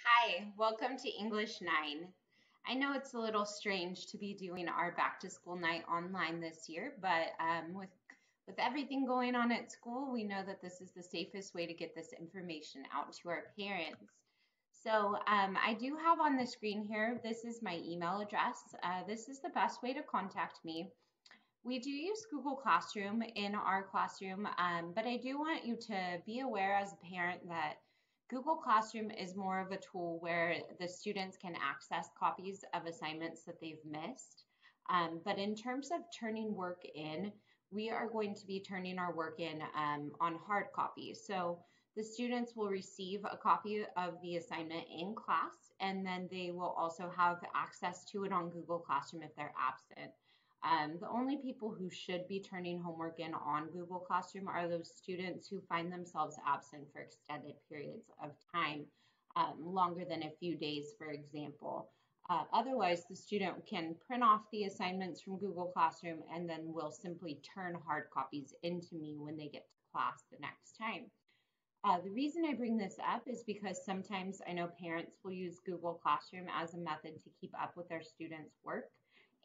Hi, welcome to English 9. I know it's a little strange to be doing our back to school night online this year, but with everything going on at school, we know that this is the safest way to get this information out to our parents. I do have on the screen here, this is my email address. This is the best way to contact me. We do use Google Classroom in our classroom, but I do want you to be aware as a parent that Google Classroom is more of a tool where the students can access copies of assignments that they've missed. But in terms of turning work in, we are going to be turning our work in on hard copies. So the students will receive a copy of the assignment in class, and then they will also have access to it on Google Classroom if they're absent. The only people who should be turning homework in on Google Classroom are those students who find themselves absent for extended periods of time, longer than a few days, for example. Otherwise, the student can print off the assignments from Google Classroom and then will simply turn hard copies into me when they get to class the next time. The reason I bring this up is because sometimes I know parents will use Google Classroom as a method to keep up with their students' work.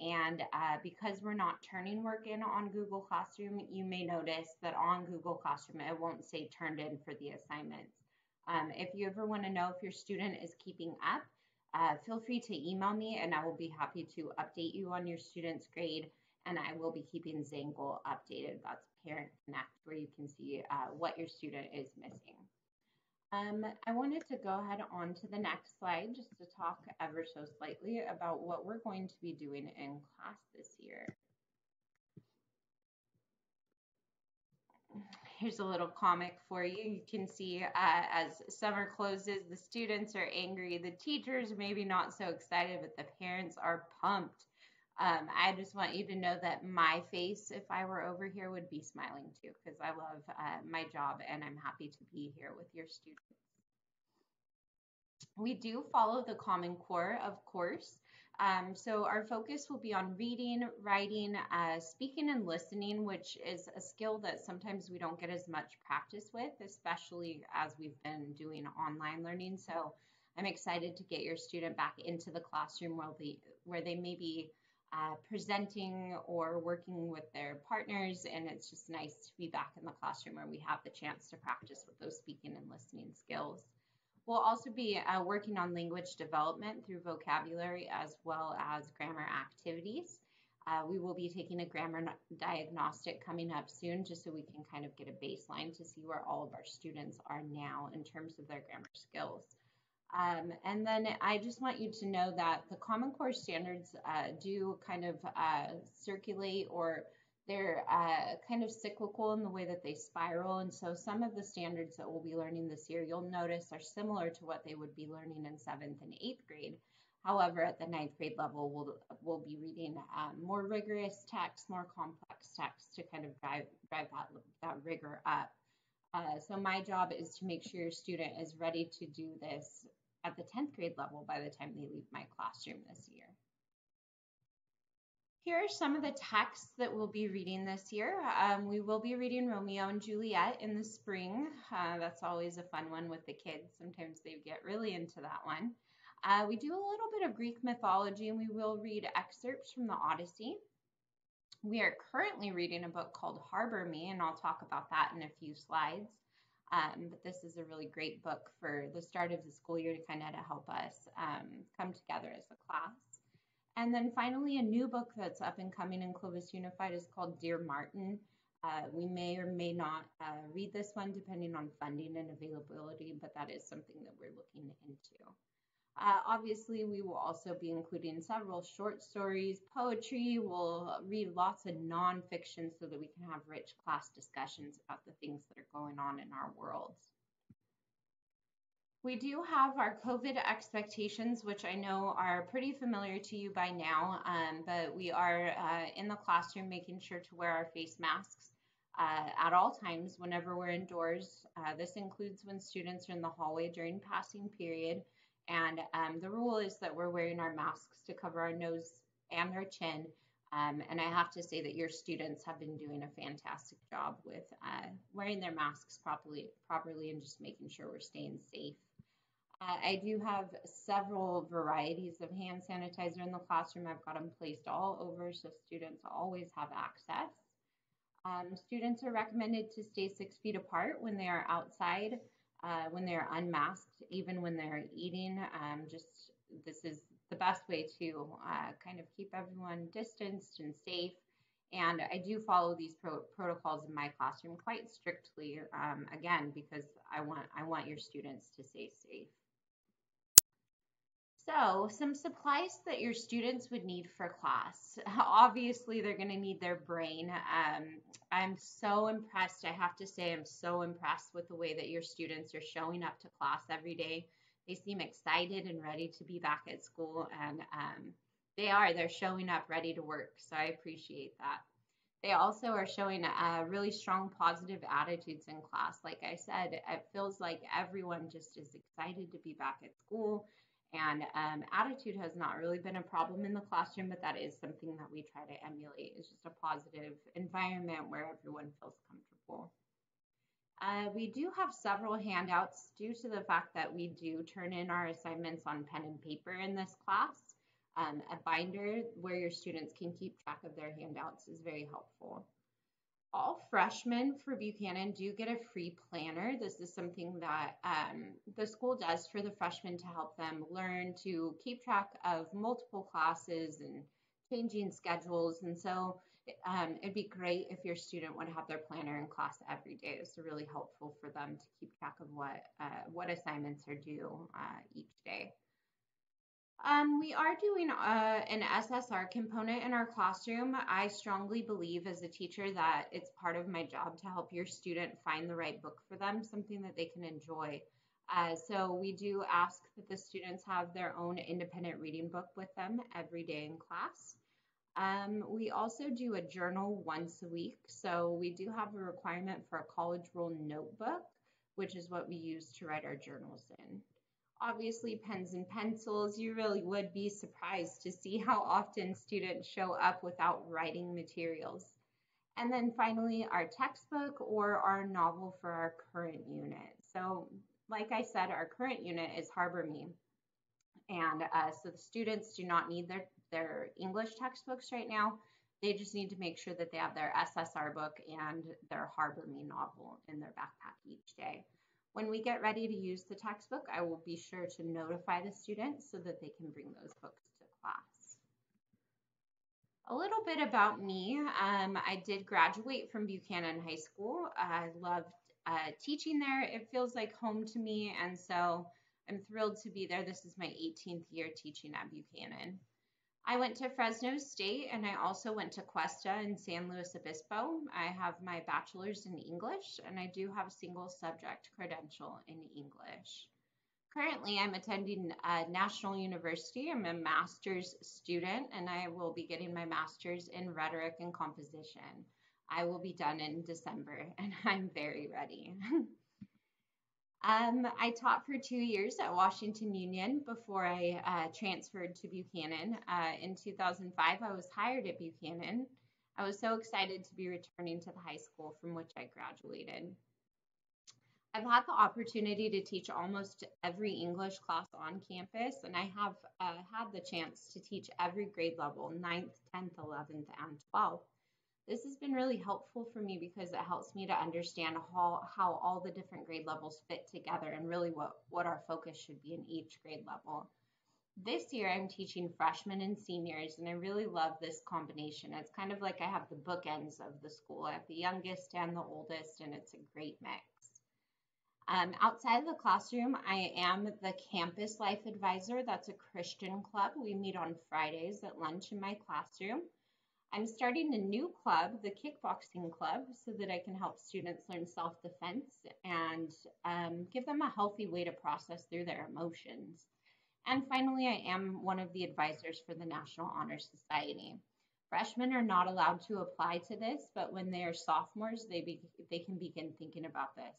And because we're not turning work in on Google Classroom, you may notice that on Google Classroom, it won't say turned in for the assignments. If you ever want to know if your student is keeping up, feel free to email me and I will be happy to update you on your student's grade. And I will be keeping Zangle updated. That's Parent Connect, where you can see what your student is missing. I wanted to go ahead on to the next slide just to talk ever so slightly about what we're going to be doing in class this year. Here's a little comic for you. You can see as summer closes, the students are angry, the teachers maybe not so excited, but the parents are pumped. I just want you to know that my face, if I were over here, would be smiling too, because I love my job and I'm happy to be here with your students. We do follow the Common Core, of course. So our focus will be on reading, writing, speaking, and listening, which is a skill that sometimes we don't get as much practice with, especially as we've been doing online learning. So I'm excited to get your student back into the classroom where they may be presenting or working with their partners, and it's just nice to be back in the classroom where we have the chance to practice with those speaking and listening skills. We'll also be working on language development through vocabulary as well as grammar activities. We will be taking a grammar diagnostic coming up soon just so we can kind of get a baseline to see where all of our students are now in terms of their grammar skills. And then I just want you to know that the Common Core standards do kind of circulate, or they're kind of cyclical in the way that they spiral. And so some of the standards that we'll be learning this year, you'll notice are similar to what they would be learning in 7th and 8th grade. However, at the 9th grade level, we'll be reading more rigorous text, more complex text to kind of drive that rigor up. So my job is to make sure your student is ready to do this at the 10th grade level by the time they leave my classroom this year. Here are some of the texts that we'll be reading this year. We will be reading Romeo and Juliet in the spring. That's always a fun one with the kids. Sometimes they get really into that one. We do a little bit of Greek mythology, and we will read excerpts from the Odyssey. We are currently reading a book called Harbor Me, and I'll talk about that in a few slides. But this is a really great book for the start of the school year to kind of help us come together as a class. And then finally, a new book that's up and coming in Clovis Unified is called Dear Martin. We may or may not read this one depending on funding and availability, but that is something that we're looking into. Obviously, we will also be including several short stories, poetry. We'll read lots of nonfiction so that we can have rich class discussions about the things that are going on in our worlds. We do have our COVID expectations, which I know are pretty familiar to you by now, but we are in the classroom making sure to wear our face masks at all times whenever we're indoors. This includes when students are in the hallway during passing period. And the rule is that we're wearing our masks to cover our nose and our chin. And I have to say that your students have been doing a fantastic job with wearing their masks properly and just making sure we're staying safe. I do have several varieties of hand sanitizer in the classroom. I've got them placed all over so students always have access. Students are recommended to stay 6 feet apart when they are outside, when they're unmasked, even when they're eating. Just this is the best way to kind of keep everyone distanced and safe. And I do follow these protocols in my classroom quite strictly, again, because I want your students to stay safe. So, some supplies that your students would need for class. Obviously, they're going to need their brain. I'm so impressed. I have to say, I'm so impressed with the way that your students are showing up to class every day. They seem excited and ready to be back at school, and they're showing up ready to work. So, I appreciate that. They also are showing really strong positive attitudes in class. Like I said, it feels like everyone just is excited to be back at school. And attitude has not really been a problem in the classroom, but that is something that we try to emulate. It's just a positive environment where everyone feels comfortable. We do have several handouts due to the fact that we do turn in our assignments on pen and paper in this class. A binder where your students can keep track of their handouts is very helpful. All freshmen for Buchanan do get a free planner. This is something that the school does for the freshmen to help them learn to keep track of multiple classes and changing schedules. And so it'd be great if your student would have their planner in class every day. It's really helpful for them to keep track of what assignments are due each day. We are doing an SSR component in our classroom. I strongly believe as a teacher that it's part of my job to help your student find the right book for them, something that they can enjoy. So we do ask that the students have their own independent reading book with them every day in class. We also do a journal once a week. So we do have a requirement for a college rule notebook, which is what we use to write our journals in. Obviously, pens and pencils, you really would be surprised to see how often students show up without writing materials. And then finally, our textbook or our novel for our current unit. So, like I said, our current unit is Harbor Me. And so the students do not need their English textbooks right now. They just need to make sure that they have their SSR book and their Harbor Me novel in their backpack each day. When we get ready to use the textbook, I will be sure to notify the students so that they can bring those books to class. A little bit about me. I did graduate from Buchanan High School. I loved teaching there. It feels like home to me, and so I'm thrilled to be there. This is my 18th year teaching at Buchanan. I went to Fresno State and I also went to Cuesta in San Luis Obispo. I have my bachelor's in English and I do have a single subject credential in English. Currently, I'm attending National University. I'm a master's student and I will be getting my master's in rhetoric and composition. I will be done in December and I'm very ready. I taught for 2 years at Washington Union before I transferred to Buchanan. In 2005, I was hired at Buchanan. I was so excited to be returning to the high school from which I graduated. I've had the opportunity to teach almost every English class on campus, and I have had the chance to teach every grade level, 9th, 10th, 11th, and 12th. This has been really helpful for me because it helps me to understand how all the different grade levels fit together and really what our focus should be in each grade level. This year I'm teaching freshmen and seniors and I really love this combination. It's kind of like I have the bookends of the school. I have the youngest and the oldest and it's a great mix. Outside of the classroom, I am the Campus Life Advisor. That's a Christian club. We meet on Fridays at lunch in my classroom. I'm starting a new club, the Kickboxing Club, so that I can help students learn self-defense and give them a healthy way to process through their emotions. And finally, I am one of the advisors for the National Honor Society. Freshmen are not allowed to apply to this, but when they are sophomores, they can begin thinking about this.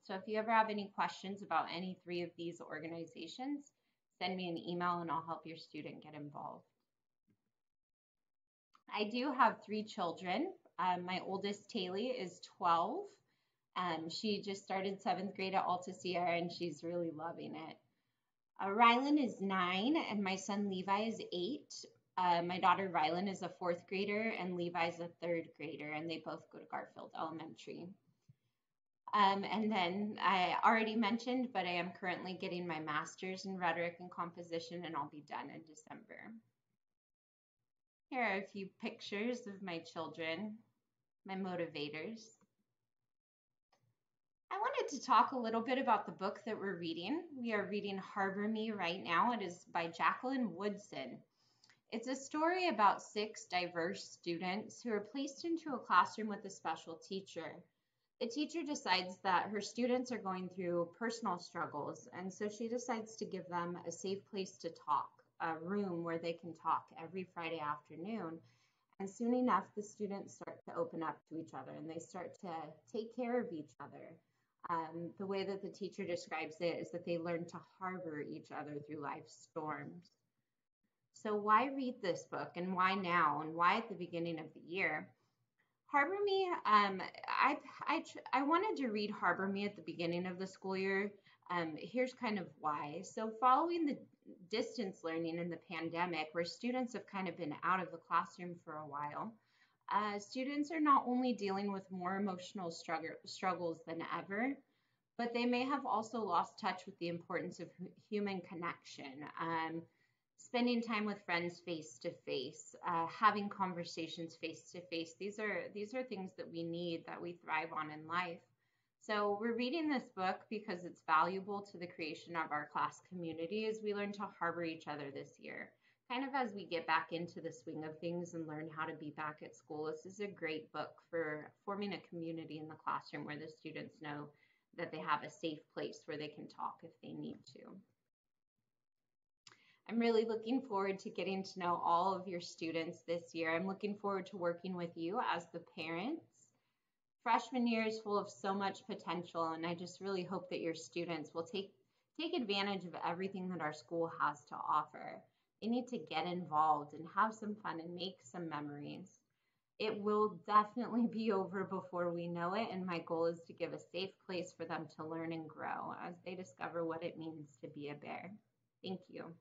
So if you ever have any questions about any three of these organizations, send me an email and I'll help your student get involved. I do have 3 children. My oldest, Taylor, is 12. She just started 7th grade at Alta Sierra and she's really loving it. Rylan is 9 and my son Levi is 8. My daughter Rylan is a fourth grader and Levi's a third grader, and they both go to Garfield Elementary. And then I already mentioned, but I am currently getting my master's in rhetoric and composition, and I'll be done in December. Here are a few pictures of my children, my motivators. I wanted to talk a little bit about the book that we're reading. We are reading Harbor Me right now. It is by Jacqueline Woodson. It's a story about 6 diverse students who are placed into a classroom with a special teacher. The teacher decides that her students are going through personal struggles, and so she decides to give them a safe place to talk, a room where they can talk every Friday afternoon. And soon enough, the students start to open up to each other and they start to take care of each other. The way that the teacher describes it is that they learn to harbor each other through life's storms. So, why read this book and why now and why at the beginning of the year? Harbor Me, I wanted to read Harbor Me at the beginning of the school year. Here's kind of why. So, following the distance learning in the pandemic, where students have kind of been out of the classroom for a while, students are not only dealing with more emotional struggles than ever, but they may have also lost touch with the importance of human connection. Spending time with friends face to face, having conversations face to face. These are things that we need, that we thrive on in life. So we're reading this book because it's valuable to the creation of our class community as we learn to harbor each other this year. Kind of as we get back into the swing of things and learn how to be back at school, this is a great book for forming a community in the classroom where the students know that they have a safe place where they can talk if they need to. I'm really looking forward to getting to know all of your students this year. I'm looking forward to working with you as the parents. Freshman year is full of so much potential, and I just really hope that your students will take advantage of everything that our school has to offer. They need to get involved and have some fun and make some memories. It will definitely be over before we know it, and my goal is to give a safe place for them to learn and grow as they discover what it means to be a bear. Thank you.